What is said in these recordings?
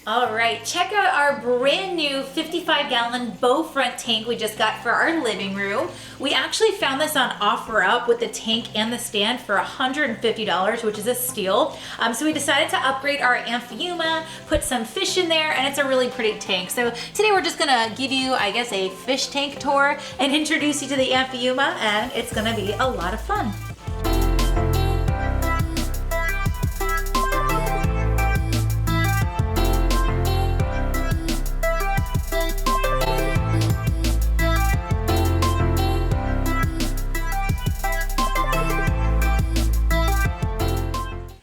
All right, check out our brand new 55-gallon bow front tank we just got for our living room. We actually found this on OfferUp with the tank and the stand for $150, which is a steal. So we decided to upgrade our amphiuma, put some fish in there, and it's a really pretty tank. So today we're just gonna give you, I guess, a fish tank tour and introduce you to the amphiuma, and it's gonna be a lot of fun.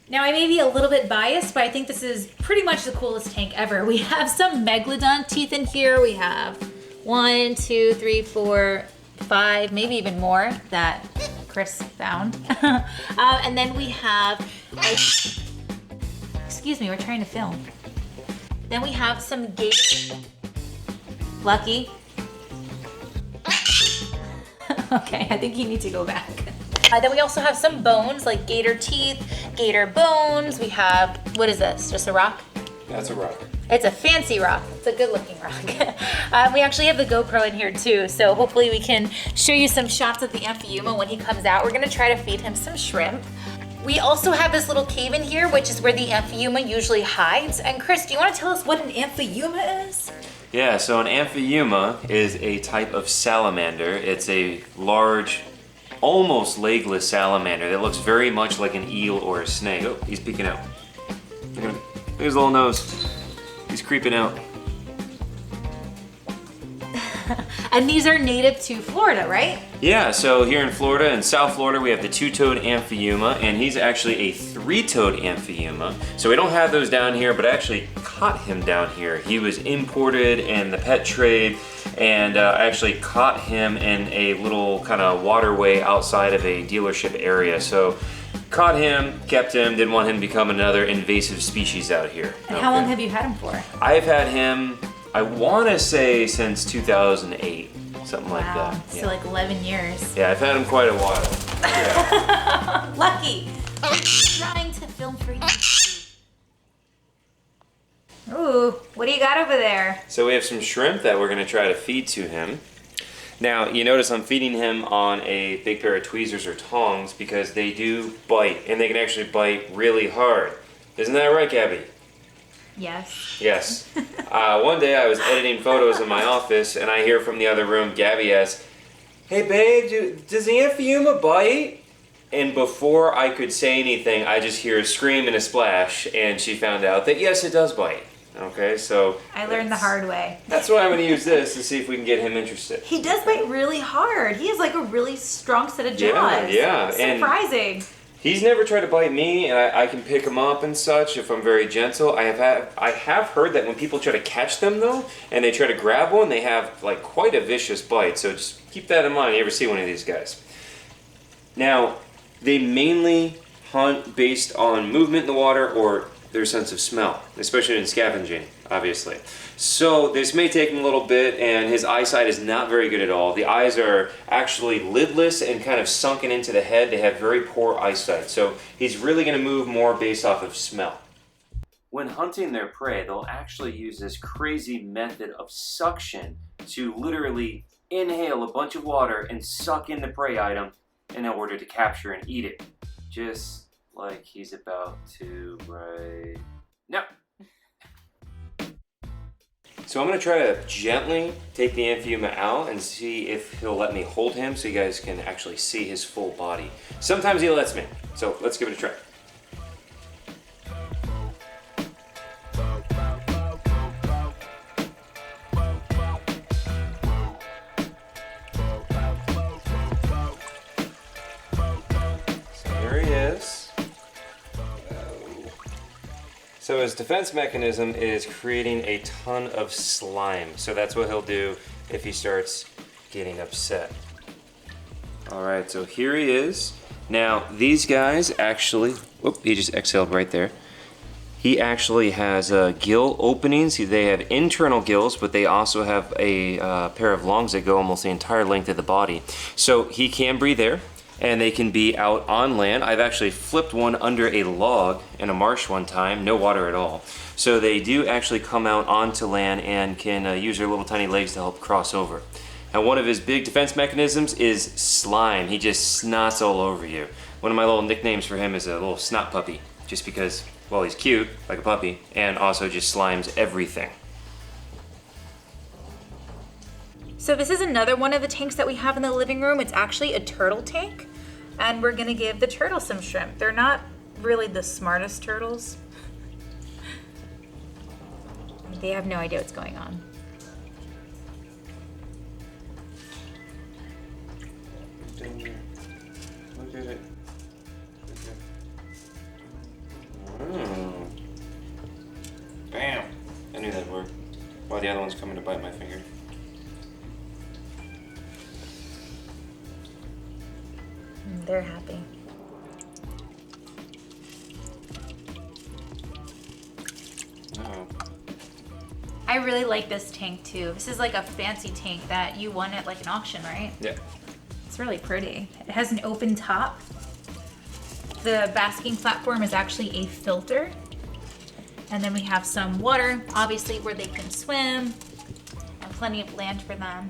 Now I may be a little bit biased, but I think this is pretty much the coolest tank ever. We have some megalodon teeth in here. We have 1, 2, 3, 4, 5, maybe even more that Chris found. And then we have, excuse me, we're trying to film. Then we have some gator. Lucky. Okay, I think you need to go back. Then we also have some bones, like gator teeth, gator bones. We have, what is this, just a rock? That's a rock. It's a fancy rock. It's a good looking rock. We actually have the GoPro in here too, so hopefully we can show you some shots of the amphiuma when he comes out. We're gonna try to feed him some shrimp. We also have this little cave in here, which is where the amphiuma usually hides. And Chris, do you wanna tell us what an amphiuma is? Yeah, so an amphiuma is a type of salamander. It's a large, almost legless salamander that looks very much like an eel or a snake. Oh, he's peeking out. Look at him. Look at his little nose. He's creeping out. And these are native to Florida, right? Yeah, so here in Florida, in South Florida, we have the two-toed amphiuma, and he's actually a three-toed amphiuma. So we don't have those down here, but I actually caught him down here. He was imported in the pet trade, and I actually caught him in a little kind of waterway outside of a dealership area. So caught him, kept him, didn't want him to become another invasive species out here. And how long have you had him for? I've had him, I want to say since 2008, something like that. Wow, so like 11 years. Yeah, I've had him quite a while. Yeah. Lucky. I'm trying to film for you. Ooh, what do you got over there? So we have some shrimp that we're gonna try to feed to him. Now, you notice I'm feeding him on a big pair of tweezers or tongs because they do bite, and they can actually bite really hard. Isn't that right, Gabby? Yes. Yes. One day I was editing photos in my office, and I hear from the other room, Gabby asks, "Hey babe, does the amphiuma bite?" And before I could say anything, I just hear a scream and a splash, and she found out that yes, it does bite. Okay, so I learned the hard way. That's why I'm going to use this to see if we can get him interested. He does bite really hard. He has like a really strong set of jaws. Yeah. Surprising. He's never tried to bite me, and I can pick him up and such if I'm very gentle. I have heard that when people try to catch them though, and they try to grab one, they have like quite a vicious bite. So just keep that in mind if you ever see one of these guys. Now, they mainly hunt based on movement in the water or their sense of smell, especially in scavenging, obviously. So this may take him a little bit, and his eyesight is not very good at all. The eyes are actually lidless and kind of sunken into the head. They have very poor eyesight, so he's really going to move more based off of smell. When hunting their prey, they'll actually use this crazy method of suction to literally inhale a bunch of water and suck in the prey item in order to capture and eat it. Just like he's about to right now. So I'm going to try to gently take the amphiuma out and see if he'll let me hold him so you guys can actually see his full body. Sometimes he lets me, so let's give it a try. So here he is. So his defense mechanism is creating a ton of slime. So that's what he'll do if he starts getting upset. All right, so here he is. Now these guys actually, whoop, he just exhaled right there. He actually has gill openings. They have internal gills, but they also have a pair of lungs that go almost the entire length of the body. So he can breathe air. and they can be out on land. I've actually flipped one under a log in a marsh one time, no water at all. So they do actually come out onto land and can use their little tiny legs to help cross over. Now one of his big defense mechanisms is slime. He just snots all over you. One of my little nicknames for him is a little snot puppy, just because, well, he's cute, like a puppy, and also just slimes everything. So this is another one of the tanks that we have in the living room. It's actually a turtle tank, and we're gonna give the turtle some shrimp. They're not really the smartest turtles. They have no idea what's going on. Look at it. Bam! I knew that'd work. While the other one's coming to bite my finger. They're happy. Uh-oh. I really like this tank too. This is like a fancy tank that you won at like an auction, right? Yeah. It's really pretty. It has an open top. The basking platform is actually a filter. And then we have some water, obviously, where they can swim, and plenty of land for them.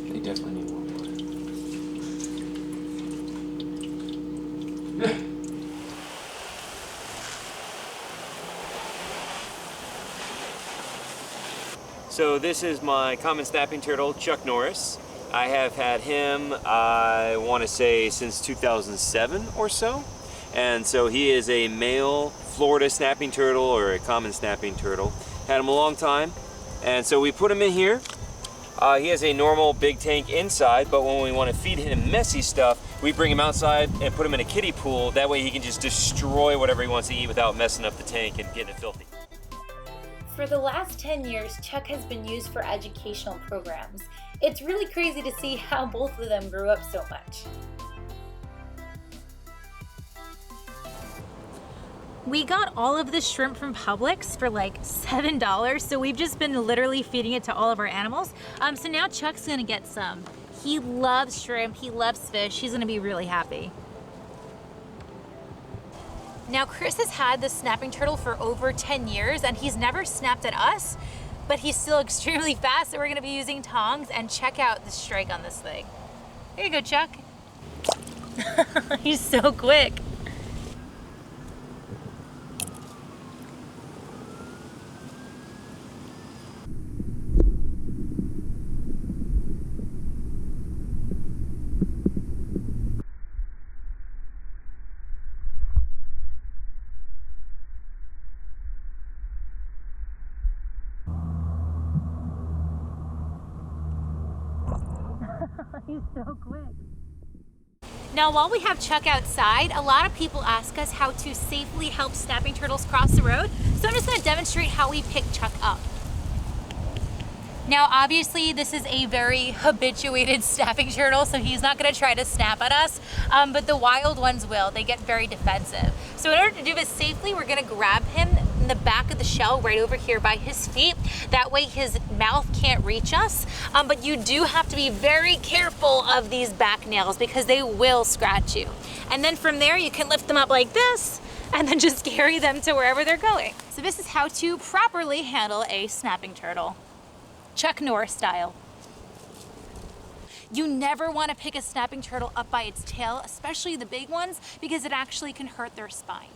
They definitely need more water. So this is my common snapping turtle, Chuck Norris. I have had him, I want to say, since 2007 or so. And so he is a male Florida snapping turtle, or a common snapping turtle. Had him a long time. And so we put him in here. He has a normal big tank inside, but when we want to feed him messy stuff, we bring him outside and put him in a kiddie pool. That way he can just destroy whatever he wants to eat without messing up the tank and getting it filthy. For the last 10 years, Chuck has been used for educational programs. It's really crazy to see how both of them grew up so much. We got all of this shrimp from Publix for like $7, so we've just been literally feeding it to all of our animals. So now Chuck's gonna get some. He loves shrimp, he loves fish, he's gonna be really happy. Now Chris has had this snapping turtle for over 10 years and he's never snapped at us, but he's still extremely fast, so we're gonna be using tongs, and check out the strike on this thing. Here you go, Chuck. He's so quick. He's so quick. Now, while we have Chuck outside, a lot of people ask us how to safely help snapping turtles cross the road. So I'm just going to demonstrate how we pick Chuck up. Now, obviously, this is a very habituated snapping turtle, so he's not going to try to snap at us, but the wild ones will. They get very defensive. So in order to do this safely, we're going to grab him in the back of the shell right over here by his feet. That way his mouth can't reach us, but you do have to be very careful of these back nails because they will scratch you. And then from there, you can lift them up like this and then just carry them to wherever they're going. So this is how to properly handle a snapping turtle. Chuck Norris style. You never want to pick a snapping turtle up by its tail, especially the big ones, because it actually can hurt their spine.